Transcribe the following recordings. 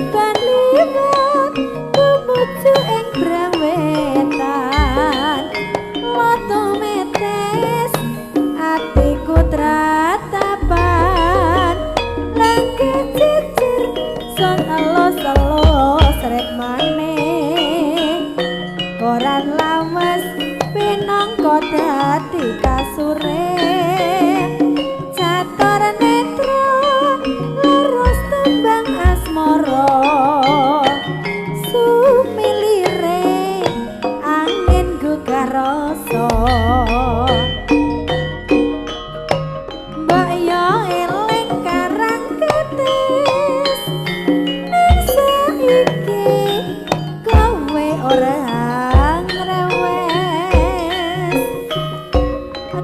Liwat tumuju ing brawetan Loto metes atiku tratapan Langke jejer son alos-alos rek maneh Koran lawas pinangka dadi kasurep Catur netra leres tembang asmara Sumilire angin gugah rasa Mbak yo eling karang ketis ning saiki kowe ora ngrewes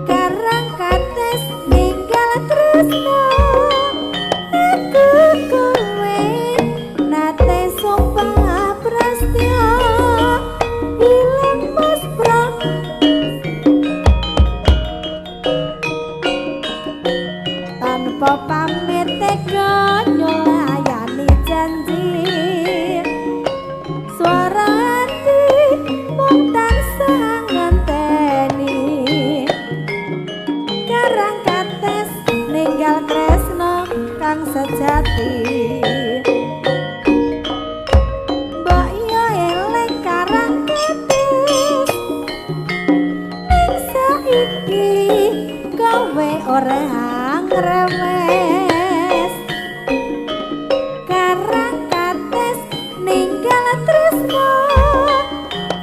karang ketis ninggal tresno aku kowe nate sumpah prastya ilang muspra tanpa pamit tega nyulayani janji suara hati mung tansah ngenteni karang kates ninggal tresno kang sejati mbok yo eling karang kates ning saiki kowe ora ngrewes karang kates ninggal tresno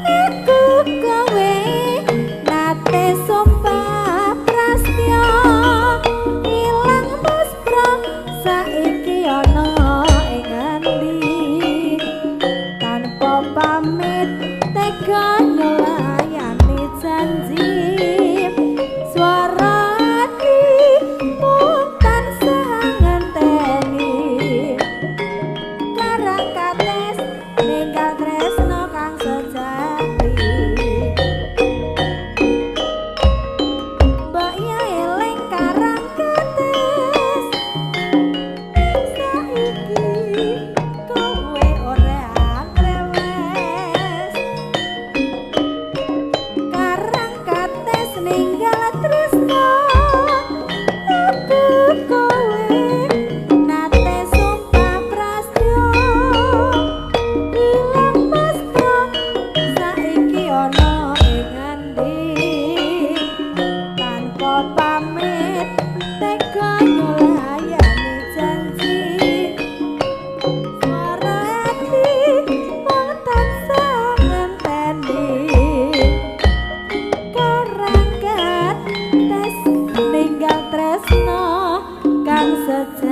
aku kowe nate sumpah prastya ilang muspra saiki ana ing endi tanpa pamit tega nyulayani janji swara ati mung tansah ngenteni karang kates ninggal tresno kang sejati mbok yo eling karang kates saiki kowe ora ngrewes karang kates ninggal tresno aku kowe nate sumpah prastya ilang muspra saiki ana ing endi tanpa pamit tega nyulayani janji swara ati mung tansah ngenteni karang kates ninggal tresno kang sejati